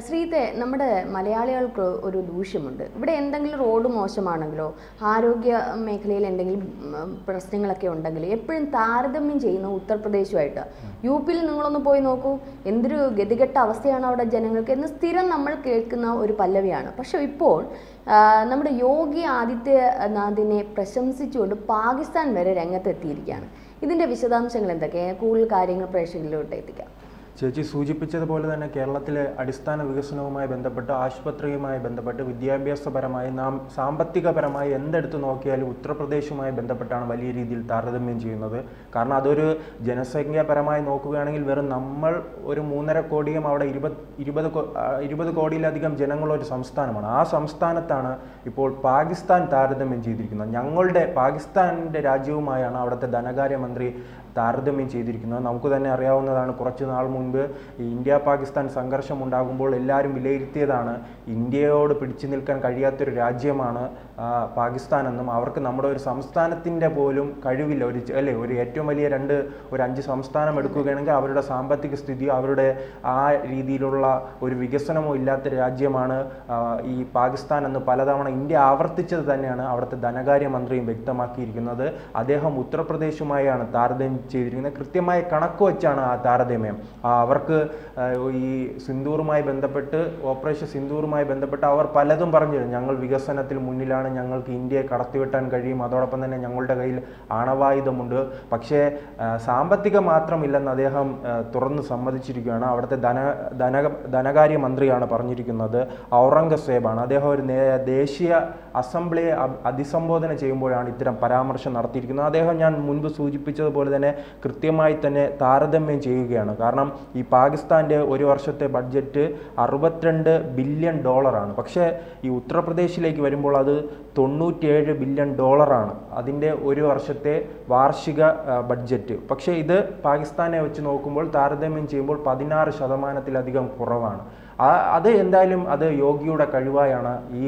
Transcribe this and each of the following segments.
ശ്രീത്തെ, നമ്മുടെ മലയാളികൾക്ക് ഒരു ദൂഷ്യമുണ്ട്. ഇവിടെ എന്തെങ്കിലും റോഡ് മോശമാണെങ്കിലോ ആരോഗ്യ മേഖലയിൽ എന്തെങ്കിലും പ്രശ്നങ്ങളൊക്കെ ഉണ്ടെങ്കിൽ എപ്പോഴും താരതമ്യം ചെയ്യുന്ന ഉത്തർപ്രദേശുമായിട്ട്. യു പിയിൽ നിങ്ങളൊന്ന് പോയി നോക്കൂ, എന്തൊരു ഗതികെട്ട അവസ്ഥയാണ് അവിടെ ജനങ്ങൾക്ക് എന്ന് സ്ഥിരം നമ്മൾ കേൾക്കുന്ന ഒരു പല്ലവിയാണ്. പക്ഷെ ഇപ്പോൾ നമ്മുടെ യോഗി ആദിത്യനാഥിനെ പ്രശംസിച്ചുകൊണ്ട് പാകിസ്ഥാൻ വരെ രംഗത്തെത്തിയിരിക്കുകയാണ്. ഇതിൻ്റെ വിശദാംശങ്ങൾ എന്തൊക്കെയാണ്? കൂടുതൽ കാര്യങ്ങൾ പ്രേക്ഷകരിലോട്ട് എത്തിക്കാം. ചേച്ചി സൂചിപ്പിച്ചതുപോലെ തന്നെ കേരളത്തിലെ അടിസ്ഥാന വികസനവുമായി ബന്ധപ്പെട്ട്, ആശുപത്രിയുമായി ബന്ധപ്പെട്ട്, വിദ്യാഭ്യാസപരമായി, നാം സാമ്പത്തികപരമായി എന്തെടുത്ത് നോക്കിയാലും ഉത്തർപ്രദേശുമായി ബന്ധപ്പെട്ടാണ് വലിയ രീതിയിൽ താരതമ്യം ചെയ്യുന്നത്. കാരണം അതൊരു ജനസംഖ്യാപരമായി നോക്കുകയാണെങ്കിൽ വെറും നമ്മൾ ഒരു 3.5 കോടിയും അവിടെ 20 കോടിയിലധികം ജനങ്ങളുള്ള സംസ്ഥാനമാണ്. ആ സംസ്ഥാനത്താണ് ഇപ്പോൾ പാകിസ്ഥാൻ താരതമ്യം ചെയ്തിരിക്കുന്നത്. ഞങ്ങളുടെ പാകിസ്ഥാനിൻ്റെ രാജ്യവുമായാണ് അവിടുത്തെ ധനകാര്യമന്ത്രി താരതമ്യം ചെയ്തിരിക്കുന്നത്. നമുക്ക് തന്നെ അറിയാവുന്നതാണ്, കുറച്ച് നാൾ മുൻപ് ഇന്ത്യ പാകിസ്ഥാൻ സംഘർഷം ഉണ്ടാകുമ്പോൾ എല്ലാവരും വിലയിരുത്തിയതാണ് ഇന്ത്യയോട് പിടിച്ചു നിൽക്കാൻ കഴിയാത്തൊരു രാജ്യമാണ് പാകിസ്ഥാൻ എന്നും, അവർക്ക് നമ്മുടെ ഒരു സംസ്ഥാനത്തിൻ്റെ പോലും കഴിവില്ല. ഒരു ഏറ്റവും വലിയ ഒരു 5 സംസ്ഥാനം എടുക്കുകയാണെങ്കിൽ അവരുടെ സാമ്പത്തിക സ്ഥിതി, അവരുടെ ആ രീതിയിലുള്ള ഒരു വികസനമോ ഇല്ലാത്ത രാജ്യമാണ് ഈ പാകിസ്ഥാൻ എന്ന് പലതവണ ഇന്ത്യ ആവർത്തിച്ചത് തന്നെയാണ് അവിടുത്തെ ധനകാര്യമന്ത്രിയും വ്യക്തമാക്കിയിരിക്കുന്നത്. അദ്ദേഹം ഉത്തർപ്രദേശുമായാണ് താരതമ്യം ചെയ്തിരിക്കുന്നത്. കൃത്യമായ കണക്ക് വെച്ചാണ് ആ താരതമ്യം. അവർക്ക് ഈ സിന്ദൂറുമായി ബന്ധപ്പെട്ട്, ഓപ്പറേഷൻ സിന്ദൂറുമായി ബന്ധപ്പെട്ട് അവർ പലതും പറഞ്ഞിരുന്നു. ഞങ്ങൾ വികസനത്തിൽ മുന്നിലാണ്, ഞങ്ങൾക്ക് ഇന്ത്യയെ കടത്തിവെട്ടാൻ കഴിയും, അതോടൊപ്പം തന്നെ ഞങ്ങളുടെ കയ്യിൽ ആണവായുധമുണ്ട്. പക്ഷേ സാമ്പത്തികം മാത്രമില്ലെന്ന് അദ്ദേഹം തുറന്ന് സമ്മതിച്ചിരിക്കുകയാണ്. അവിടുത്തെ ധനകാര്യമന്ത്രിയാണ് പറഞ്ഞിരിക്കുന്നത്, ഔറംഗസേബാണ്. അദ്ദേഹം ഒരു ദേശീയ അസംബ്ലിയെ അഭിസംബോധന ചെയ്യുമ്പോഴാണ് ഇത്തരം പരാമർശം നടത്തിയിരിക്കുന്നത്. അദ്ദേഹം ഞാൻ മുൻപ് സൂചിപ്പിച്ചതുപോലെ തന്നെ കൃത്യമായി തന്നെ താരതമ്യം ചെയ്യുകയാണ്. കാരണം ഈ പാകിസ്ഥാൻ്റെ ഒരു വർഷത്തെ ബഡ്ജറ്റ് $62 ബില്യൺ. പക്ഷേ ഈ ഉത്തർപ്രദേശിലേക്ക് വരുമ്പോൾ അത് $97 ബില്യൺ അതിൻ്റെ ഒരു വർഷത്തെ വാർഷിക ബഡ്ജറ്റ്. പക്ഷേ ഇത് പാകിസ്ഥാനെ വെച്ച് നോക്കുമ്പോൾ, താരതമ്യം ചെയ്യുമ്പോൾ 16% കുറവാണ്. അത് എന്തായാലും അത് യോഗിയുടെ കഴിവായാണ് ഈ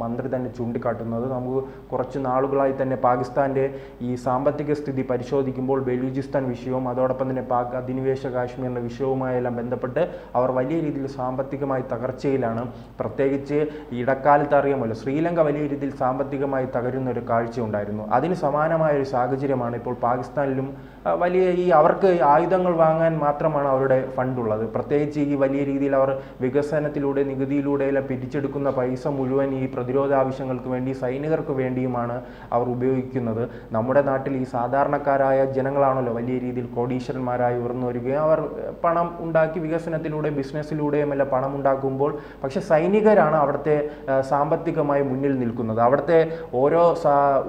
മന്ത്രി തന്നെ ചൂണ്ടിക്കാട്ടുന്നത്. നമുക്ക് കുറച്ച് നാളുകളായി തന്നെ പാകിസ്ഥാൻ്റെ ഈ സാമ്പത്തിക സ്ഥിതി പരിശോധിക്കുമ്പോൾ ബലൂചിസ്ഥാൻ വിഷയവും അതോടൊപ്പം തന്നെ പാക് അധിനിവേശ കാശ്മീരിൻ്റെ വിഷയവുമായെല്ലാം ബന്ധപ്പെട്ട് അവർ വലിയ രീതിയിൽ സാമ്പത്തികമായി തകർച്ചയിലാണ്. പ്രത്യേകിച്ച് ഇടക്കാലത്ത് അറിയാമല്ലോ, ശ്രീലങ്ക വലിയ രീതിയിൽ സാമ്പത്തികമായി തകരുന്ന ഒരു കാഴ്ച ഉണ്ടായിരുന്നു. അതിന് സമാനമായ ഒരു സാഹചര്യമാണ് ഇപ്പോൾ പാകിസ്ഥാനിലും. അവർക്ക് ആയുധങ്ങൾ വാങ്ങാൻ മാത്രമാണ് അവരുടെ ഫണ്ടുള്ളത്. പ്രത്യേകിച്ച് ഈ വലിയ രീതിയിൽ അവർ വികസനത്തിലൂടെ, നികുതിയിലൂടെ എല്ലാം പിരിച്ചെടുക്കുന്ന പൈസ മുഴുവൻ ഈ പ്രതിരോധ ആവശ്യങ്ങൾക്ക് വേണ്ടി, സൈനികർക്ക് വേണ്ടിയുമാണ് അവർ ഉപയോഗിക്കുന്നത്. നമ്മുടെ നാട്ടിൽ ഈ സാധാരണക്കാരായ ജനങ്ങളാണല്ലോ വലിയ രീതിയിൽ കോടീശ്വരന്മാരായി ഉയർന്നു വരികയും അവർ പണം ഉണ്ടാക്കി വികസനത്തിലൂടെ, ബിസിനസ്സിലൂടെയുമെല്ലാം പണം ഉണ്ടാക്കുമ്പോൾ, പക്ഷെ സൈനികരാണ് അവിടുത്തെ സാമ്പത്തികമായി മുന്നിൽ നിൽക്കുന്നത്. അവിടുത്തെ ഓരോ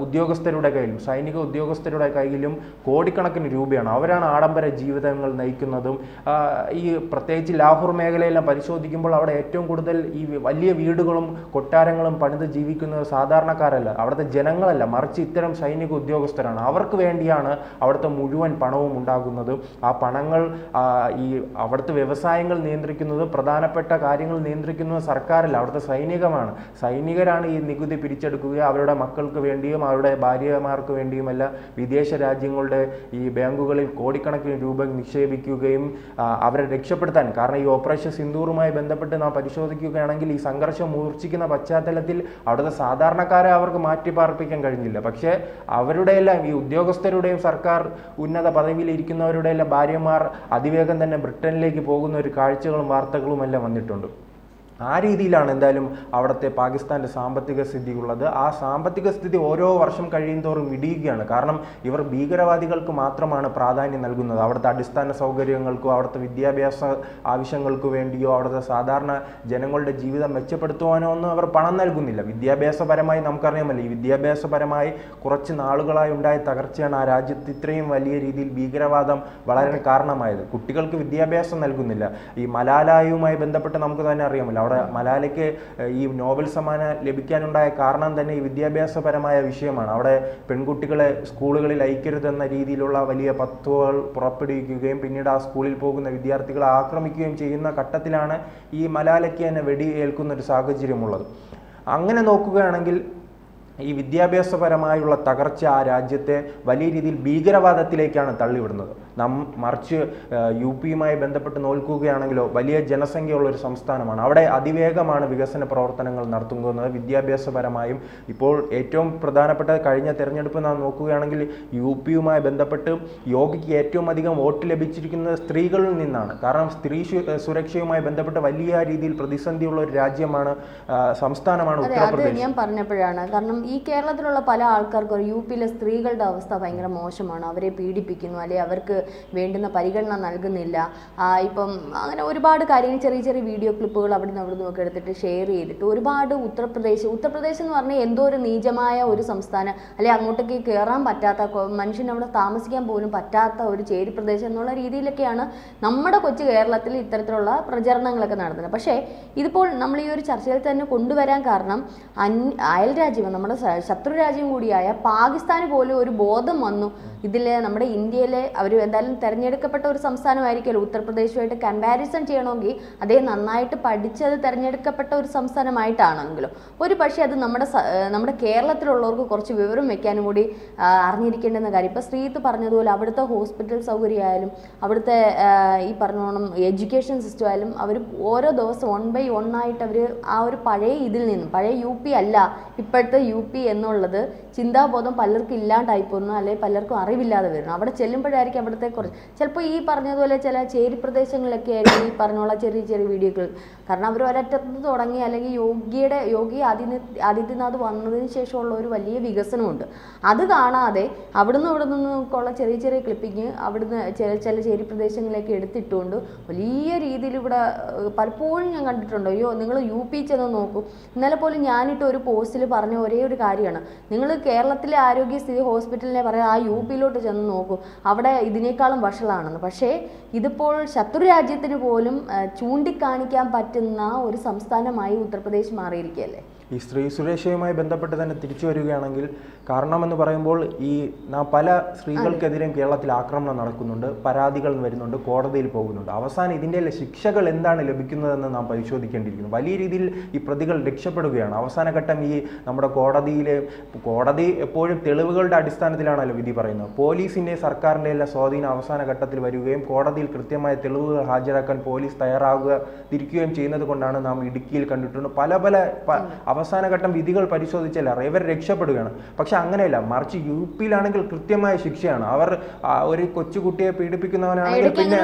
ഉദ്യോഗസ്ഥരുടെ കയ്യിലും, സൈനിക ഉദ്യോഗസ്ഥരുടെ കയ്യിലും കോടിക്കണക്കിന് രൂപയാണ്. അവരാണ് ആഡംബര ജീവിതങ്ങൾ നയിക്കുന്നതും. ഈ പ്രത്യേകിച്ച് ലാഹോർ മേഖലയെല്ലാം പരിശോധിക്കുമ്പോൾ അവിടെ ഏറ്റവും കൂടുതൽ ഈ വലിയ വീടുകളും കൊട്ടാരങ്ങളും പണിത് ജീവിക്കുന്നത് സാധാരണക്കാരല്ല, അവിടുത്തെ ജനങ്ങളല്ല, മറിച്ച് ഇത്തരം സൈനിക ഉദ്യോഗസ്ഥരാണ്. അവർക്ക് വേണ്ടിയാണ് അവിടുത്തെ മുഴുവൻ പണവും ഉണ്ടാകുന്നത്. ആ പണങ്ങൾ ഈ അവിടുത്തെ വ്യവസായങ്ങൾ നിയന്ത്രിക്കുന്നത്, പ്രധാനപ്പെട്ട കാര്യങ്ങൾ നിയന്ത്രിക്കുന്നത് സർക്കാരല്ല, അവിടുത്തെ സൈനികമാണ്. സൈനികരാണ് ഈ നികുതി പിരിച്ചെടുക്കുകയും അവരുടെ മക്കൾക്ക് വേണ്ടിയും അവരുടെ ഭാര്യമാർക്ക് വേണ്ടിയുമല്ല വിദേശ രാജ്യങ്ങളുടെ ഈ ബാങ്കുകളിൽ കോടിക്കണക്കിന് രൂപ നിക്ഷേപിക്കുകയും അവരെ രക്ഷപ്പെടുത്താൻ. കാരണം ഈ ഓപ്പറേഷൻ സിന്ദൂറുമായി ബന്ധപ്പെട്ട് നാം പരിശോധിക്കുകയാണെങ്കിൽ ഈ സംഘർഷം മൂർച്ഛിക്കുന്ന പശ്ചാത്തലത്തിൽ അവിടുത്തെ സാധാരണക്കാരെ അവർക്ക് മാറ്റിപ്പാർപ്പിക്കാൻ കഴിഞ്ഞില്ല. പക്ഷേ അവരുടെ എല്ലാം ഈ ഉദ്യോഗസ്ഥരുടെയും സർക്കാർ ഉന്നത പദവിയിൽ ഇരിക്കുന്നവരുടെ എല്ലാം ഭാര്യമാർ അതിവേഗം തന്നെ ബ്രിട്ടനിലേക്ക് പോകുന്ന ഒരു കാഴ്ചകളും വാർത്തകളും എല്ലാം വന്നിട്ടുണ്ട്. ആ രീതിയിലാണ് എന്തായാലും അവിടുത്തെ പാകിസ്ഥാൻ്റെ സാമ്പത്തിക സ്ഥിതി ഉള്ളത്. ആ സാമ്പത്തിക സ്ഥിതി ഓരോ വർഷം കഴിയുന്തോറും ഇടിയുകയാണ്. കാരണം ഇവർ ഭീകരവാദികൾക്ക് മാത്രമാണ് പ്രാധാന്യം നൽകുന്നത്. അവിടുത്തെ അടിസ്ഥാന സൗകര്യങ്ങൾക്കോ, അവിടുത്തെ വിദ്യാഭ്യാസ ആവശ്യങ്ങൾക്ക് വേണ്ടിയോ, അവിടുത്തെ സാധാരണ ജനങ്ങളുടെ ജീവിതം മെച്ചപ്പെടുത്തുവാനോ ഒന്നും അവർ പണം നൽകുന്നില്ല. വിദ്യാഭ്യാസപരമായി നമുക്കറിയാമല്ലോ, ഈ വിദ്യാഭ്യാസപരമായി കുറച്ച് നാളുകളായി ഉണ്ടായ തകർച്ചയാണ് ആ രാജ്യത്ത് ഇത്രയും വലിയ രീതിയിൽ ഭീകരവാദം വളരാൻ കാരണമായത്. കുട്ടികൾക്ക് വിദ്യാഭ്യാസം നൽകുന്നില്ല. ഈ മലാലയുമായി ബന്ധപ്പെട്ട് നമുക്ക് തന്നെ അറിയാമല്ലോ, അവിടെ മലാലയ്ക്ക് ഈ നോബൽ സമ്മാനം ലഭിക്കാനുണ്ടായ കാരണം തന്നെ ഈ വിദ്യാഭ്യാസപരമായ വിഷയമാണ്. അവിടെ പെൺകുട്ടികളെ സ്കൂളുകളിൽ അയക്കരുതെന്ന രീതിയിലുള്ള വലിയ പത്തുകൾ പുറപ്പെടുവിക്കുകയും പിന്നീട് ആ സ്കൂളിൽ പോകുന്ന വിദ്യാർത്ഥികളെ ആക്രമിക്കുകയും ചെയ്യുന്ന ഘട്ടത്തിലാണ് ഈ മലാലയ്ക്ക് തന്നെ വെടിയേൽക്കുന്ന ഒരു സാഹചര്യമുള്ളത്. അങ്ങനെ നോക്കുകയാണെങ്കിൽ ഈ വിദ്യാഭ്യാസപരമായുള്ള തകർച്ച ആ രാജ്യത്തെ വലിയ രീതിയിൽ ഭീകരവാദത്തിലേക്കാണ് തള്ളിവിടുന്നത്. മറിച്ച് UP-യുമായി ബന്ധപ്പെട്ട് നോക്കുകയാണെങ്കിലോ വലിയ ജനസംഖ്യയുള്ള ഒരു സംസ്ഥാനമാണ്. അവിടെ അതിവേഗമാണ് വികസന പ്രവർത്തനങ്ങൾ നടത്തുന്നത്. വിദ്യാഭ്യാസപരമായും ഇപ്പോൾ ഏറ്റവും പ്രധാനപ്പെട്ട കഴിഞ്ഞ തെരഞ്ഞെടുപ്പ് നാം നോക്കുകയാണെങ്കിൽ UP-യുമായി ബന്ധപ്പെട്ട് യോഗിക്ക് ഏറ്റവും അധികം വോട്ട് ലഭിച്ചിരിക്കുന്നത് സ്ത്രീകളിൽ നിന്നാണ്. കാരണം സ്ത്രീ സുരക്ഷയുമായി ബന്ധപ്പെട്ട് വലിയ രീതിയിൽ പ്രതിസന്ധിയുള്ള ഒരു രാജ്യമാണ്, സംസ്ഥാനമാണ് ഉത്തർപ്രദേശ്. ഞാൻ പറഞ്ഞപ്പോഴാണ്, കാരണം ഈ കേരളത്തിലുള്ള പല ആൾക്കാർക്കും UP-യിലെ സ്ത്രീകളുടെ അവസ്ഥ ഭയങ്കര മോശമാണ്. അവരെ പീഡിപ്പിക്കുന്നു, അല്ലെങ്കിൽ അവർക്ക് വേണ്ടുന്ന പരിഗണന നൽകുന്നില്ല. ഇപ്പം അങ്ങനെ ഒരുപാട് കാര്യങ്ങൾ, ചെറിയ ചെറിയ വീഡിയോ ക്ലിപ്പുകൾ അവിടുന്ന് ഒക്കെ എടുത്തിട്ട് ഷെയർ ചെയ്തിട്ട് ഒരുപാട് ഉത്തർപ്രദേശ് എന്ന് പറഞ്ഞാൽ എന്തോ ഒരു നീചമായ ഒരു സംസ്ഥാനം, അല്ലെങ്കിൽ അങ്ങോട്ടേക്ക് കയറാൻ പറ്റാത്ത, മനുഷ്യന് അവിടെ താമസിക്കാൻ പോലും പറ്റാത്ത ഒരു ചേരി പ്രദേശം എന്നുള്ള രീതിയിലൊക്കെയാണ് നമ്മുടെ കൊച്ചു കേരളത്തിൽ ഇത്തരത്തിലുള്ള പ്രചരണങ്ങളൊക്കെ നടത്തുന്നത്. പക്ഷേ ഇതിപ്പോൾ നമ്മൾ ഈ ഒരു ചർച്ചയിൽ തന്നെ കൊണ്ടുവരാൻ കാരണം അയൽ രാജ്യം, നമ്മുടെ ശത്രു രാജ്യം കൂടിയായ പാകിസ്ഥാന് പോലും ഒരു ബോധം വന്നു. ഇതിൽ നമ്മുടെ ഇന്ത്യയിലെ അവർ എന്തായാലും തിരഞ്ഞെടുക്കപ്പെട്ട ഒരു സംസ്ഥാനമായിരിക്കുമല്ലോ. ഉത്തർപ്രദേശുമായിട്ട് കമ്പാരിസൺ ചെയ്യണമെങ്കിൽ അതേ നന്നായിട്ട് പഠിച്ചത് തിരഞ്ഞെടുക്കപ്പെട്ട ഒരു സംസ്ഥാനമായിട്ടാണെങ്കിലും ഒരു പക്ഷേ അത് നമ്മുടെ കേരളത്തിലുള്ളവർക്ക് കുറച്ച് വിവരം വെക്കാനും കൂടി അറിഞ്ഞിരിക്കേണ്ടുന്ന കാര്യം. ഇപ്പോൾ ശ്രീത്ത് പറഞ്ഞതുപോലെ അവിടുത്തെ ഹോസ്പിറ്റൽ സൗകര്യമായാലും അവിടുത്തെ ഈ പറഞ്ഞോണം എഡ്യൂക്കേഷൻ സിസ്റ്റം ആയാലും അവർ ഓരോ ദിവസം 1 by 1 ആയിട്ട് അവർ ആ ഒരു പഴയ ഇതിൽ നിന്നും, പഴയ UP അല്ല ഇപ്പോഴത്തെ UP എന്നുള്ളത് ചിന്താബോധം പലർക്കും ഇല്ലാണ്ടായി പോകുന്നു, അല്ലെങ്കിൽ പലർക്കും അറിവില്ലാതെ വരുന്നു. അവിടെ ചെല്ലുമ്പോഴായിരിക്കും അവിടുത്തെ കുറച്ച് ചിലപ്പോൾ ഈ പറഞ്ഞതുപോലെ ചില ചേരി പ്രദേശങ്ങളിലൊക്കെ ആയിരിക്കും ഈ പറഞ്ഞോളാം ചെറിയ ചെറിയ വീഡിയോകൾ. കാരണം അവർ ഒരറ്റത്ത് തുടങ്ങി, അല്ലെങ്കിൽ യോഗി ആദിത്യനാഥ് വന്നതിന് ശേഷമുള്ള ഒരു വലിയ വികസനമുണ്ട്. അത് കാണാതെ ഇവിടെ നിന്നൊക്കെയുള്ള ചെറിയ ചെറിയ ക്ലിപ്പിങ് അവിടുന്ന് ചില ചേരി പ്രദേശങ്ങളിലേക്ക് എടുത്തിട്ടുകൊണ്ട് വലിയ രീതിയിൽ ഇവിടെ പലപ്പോഴും ഞാൻ കണ്ടിട്ടുണ്ട്. അയ്യോ നിങ്ങൾ UP ചെന്ന് നോക്കൂ. ഇന്നലെ പോലും ഞാനിട്ട് ഒരു പോസ്റ്റിൽ പറഞ്ഞ ഒരേ ഒരു കാര്യമാണ്, നിങ്ങൾ കേരളത്തിലെ ആരോഗ്യസ്ഥിതി ഹോസ്പിറ്റലിനെ പറയാം, ആ UP-യിലോട്ട് ചെന്ന് നോക്കൂ, അവിടെ ഇതിനേക്കാളും വഷളാണെന്ന്. പക്ഷേ ഇതിപ്പോൾ ശത്രു രാജ്യത്തിന് പോലും ചൂണ്ടിക്കാണിക്കാൻ പറ്റുന്ന ഒരു സംസ്ഥാനമായി ഉത്തർപ്രദേശ് മാറിയിരിക്കുകയല്ലേ. ഈ സ്ത്രീ സുരക്ഷയുമായി ബന്ധപ്പെട്ട് തന്നെ തിരിച്ചു വരികയാണെങ്കിൽ, കാരണമെന്ന് പറയുമ്പോൾ പല സ്ത്രീകൾക്കെതിരെയും കേരളത്തിൽ ആക്രമണം നടക്കുന്നുണ്ട്, പരാതികൾ വരുന്നുണ്ട്, കോടതിയിൽ പോകുന്നുണ്ട്. അവസാനം ഇതിൻ്റെ ശിക്ഷകൾ എന്താണ് ലഭിക്കുന്നതെന്ന് നാം പരിശോധിക്കേണ്ടിയിരിക്കുന്നു. വലിയ രീതിയിൽ ഈ പ്രതികൾ രക്ഷപ്പെടുകയാണ്. അവസാന ഘട്ടം നമ്മുടെ കോടതി എപ്പോഴും തെളിവുകളുടെ അടിസ്ഥാനത്തിലാണല്ലോ വിധി പറയുന്നത്. പോലീസിൻ്റെ സർക്കാരിൻ്റെ എല്ലാം സ്വാധീനം അവസാന ഘട്ടത്തിൽ വരികയും കോടതിയിൽ കൃത്യമായ തെളിവുകൾ ഹാജരാക്കാൻ പോലീസ് തിരിക്കുകയും ചെയ്യുന്നത് കൊണ്ടാണ് നാം ഇടുക്കിയിൽ കണ്ടിട്ടുണ്ട് പല അവസാന ഘട്ടം വിധികൾ പരിശോധിച്ചാൽ ഇവർ രക്ഷപ്പെടുകയാണ്. പക്ഷെ അങ്ങനെയല്ല, മറിച്ച് UP-യിലാണെങ്കിൽ കൃത്യമായ ശിക്ഷയാണ്. അവർ ഒരു കൊച്ചുകുട്ടിയെ പീഡിപ്പിക്കുന്നവനാണെങ്കിൽ പിന്നെ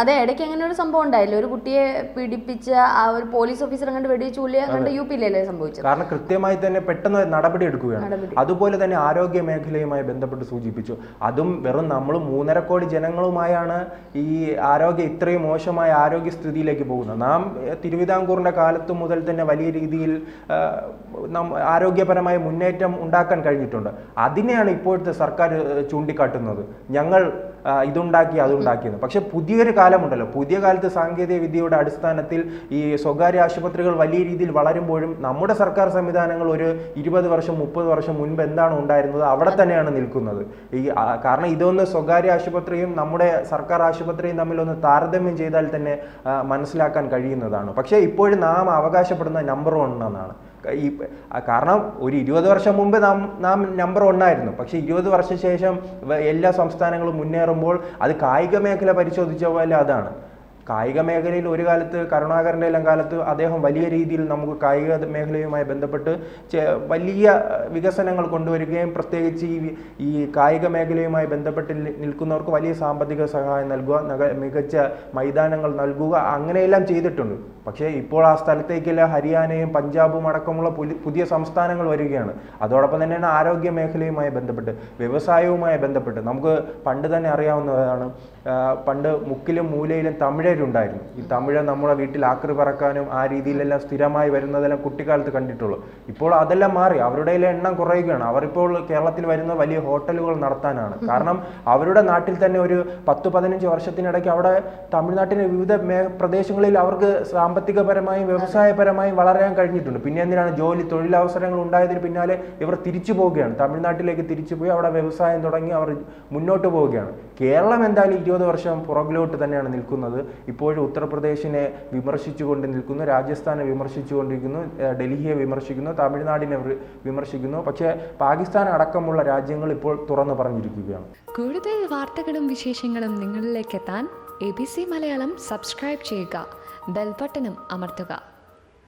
അതെ ഇടയ്ക്ക് അങ്ങനെ ഒരു സംഭവം ഉണ്ടായില്ല, ഒരു കുട്ടിയെ പീഡിപ്പിച്ച ആ ഒരു പോലീസ് ഓഫീസർ കണ്ട് വെടിവെച്ച് കൊല്ലുക UP-യിലല്ലേ സംഭവിച്ചത്. കാരണം കൃത്യമായി തന്നെ പെട്ടെന്ന് നടപടി എടുക്കുകയാണ്. അതുപോലെ തന്നെ ആരോഗ്യ മേഖലയുമായി ബന്ധപ്പെട്ട് സൂചിപ്പിച്ചു. അതും വെറും നമ്മൾ 3.5 കോടി ജനങ്ങളുമായാണ് ഈ ഇത്രയും മോശമായ ആരോഗ്യസ്ഥിതിയിലേക്ക് പോകുന്നത്. നാം തിരുവിതാംകൂറിന്റെ കാലത്ത് മുതൽ തന്നെ വലിയ രീതിയിൽ ആരോഗ്യപരമായ മുന്നേറ്റം ഉണ്ടാക്കാൻ കഴിഞ്ഞിട്ടുണ്ട്. അതിനെയാണ് ഇപ്പോഴത്തെ സർക്കാർ ചൂണ്ടിക്കാട്ടുന്നത്, ഞങ്ങൾ അതുണ്ടാക്കിയെന്ന്. പക്ഷെ പുതിയൊരു കാലമുണ്ടല്ലോ, പുതിയ കാലത്ത് സാങ്കേതിക വിദ്യയുടെ അടിസ്ഥാനത്തിൽ ഈ സ്വകാര്യ ആശുപത്രികൾ വലിയ രീതിയിൽ വളരുമ്പോഴും നമ്മുടെ സർക്കാർ സംവിധാനങ്ങൾ ഒരു 20 വർഷം 30 വർഷം മുൻപ് എന്താണ് ഉണ്ടായിരുന്നത് അവിടെ തന്നെയാണ് നിൽക്കുന്നത്. കാരണം ഇതൊന്ന് സ്വകാര്യ ആശുപത്രിയും നമ്മുടെ സർക്കാർ ആശുപത്രിയും തമ്മിലൊന്ന് താരതമ്യം ചെയ്താൽ തന്നെ മനസ്സിലാക്കാൻ കഴിയുന്നതാണ്. പക്ഷേ ഇപ്പോഴും നാം അവകാശപ്പെടുന്ന നമ്പർ 1 എന്നാണ്. കാരണം ഒരു 20 വർഷം മുമ്പ് നാം നമ്പർ 1 ആയിരുന്നു. പക്ഷെ 20 വർഷം ശേഷം എല്ലാ സംസ്ഥാനങ്ങളും മുന്നേറുമ്പോൾ അത് കായിക മേഖല പരിശോധിച്ച പോലെ അതാണ്. കായിക മേഖലയിൽ ഒരു കാലത്ത് കരുണാകരൻ്റെ എല്ലാം കാലത്ത് അദ്ദേഹം വലിയ രീതിയിൽ നമുക്ക് കായിക മേഖലയുമായി ബന്ധപ്പെട്ട് വലിയ വികസനങ്ങൾ കൊണ്ടുവരികയും പ്രത്യേകിച്ച് ഈ കായിക മേഖലയുമായി ബന്ധപ്പെട്ട് നിൽക്കുന്നവർക്ക് വലിയ സാമ്പത്തിക സഹായം നൽകുക, മികച്ച മൈതാനങ്ങൾ നൽകുക, അങ്ങനെയെല്ലാം ചെയ്തിട്ടുണ്ട്. പക്ഷേ ഇപ്പോൾ ആ സ്ഥലത്തേക്കെല്ലാം ഹരിയാനയും പഞ്ചാബും അടക്കമുള്ള പുതിയ സംസ്ഥാനങ്ങൾ വരികയാണ്. അതോടൊപ്പം തന്നെയാണ് ആരോഗ്യ മേഖലയുമായി ബന്ധപ്പെട്ട് വ്യവസായവുമായി ബന്ധപ്പെട്ട് നമുക്ക് പണ്ട് തന്നെ അറിയാവുന്നതാണ്. പണ്ട് മുക്കിലും മൂലയിലും തമിഴരുണ്ടായിരുന്നു. ഈ തമിഴ് നമ്മുടെ വീട്ടിൽ ആക്രി പറക്കാനും ആ രീതിയിലെല്ലാം സ്ഥിരമായി വരുന്നതെല്ലാം കുട്ടിക്കാലത്ത് കണ്ടിട്ടുള്ളൂ. ഇപ്പോൾ അതെല്ലാം മാറി, അവരുടെ എണ്ണം കുറയുകയാണ്. അവരിപ്പോൾ കേരളത്തിൽ വരുന്ന വലിയ ഹോട്ടലുകൾ നടത്താനാണ്. കാരണം അവരുടെ നാട്ടിൽ തന്നെ ഒരു 10-15 വർഷത്തിനിടയ്ക്ക് അവിടെ തമിഴ്നാട്ടിലെ വിവിധ പ്രദേശങ്ങളിൽ അവർക്ക് സാമ്പത്തികപരമായും വ്യവസായപരമായും വളരാൻ കഴിഞ്ഞിട്ടുണ്ട്. പിന്നെ എന്തിനാണ് തൊഴിലവസരങ്ങൾ ഉണ്ടായതിന് പിന്നാലെ ഇവർ തിരിച്ചു പോവുകയാണ്, തമിഴ്നാട്ടിലേക്ക് തിരിച്ചുപോയി അവിടെ വ്യവസായം തുടങ്ങി അവർ മുന്നോട്ട് പോവുകയാണ്. കേരളം എന്തായാലും 20 വർഷം പുറകിലോട്ട് തന്നെയാണ് നിൽക്കുന്നത്. ഇപ്പോഴും ഉത്തർപ്രദേശിനെ വിമർശിച്ചുകൊണ്ട് നിൽക്കുന്നു, രാജസ്ഥാനെ വിമർശിച്ചുകൊണ്ടിരിക്കുന്നു, ഡൽഹിയെ വിമർശിക്കുന്നു, തമിഴ്നാടിനെ വിമർശിക്കുന്നു. പക്ഷേ പാകിസ്ഥാൻ അടക്കമുള്ള രാജ്യങ്ങൾ ഇപ്പോൾ തുറന്നു പറഞ്ഞിരിക്കുകയാണ്. കൂടുതൽ വാർത്തകളും വിശേഷങ്ങളും നിങ്ങളിലേക്ക് എത്താൻ ABC മലയാളം സബ്സ്ക്രൈബ് ചെയ്യുക, ബെൽ ബട്ടണും അമർത്തുക.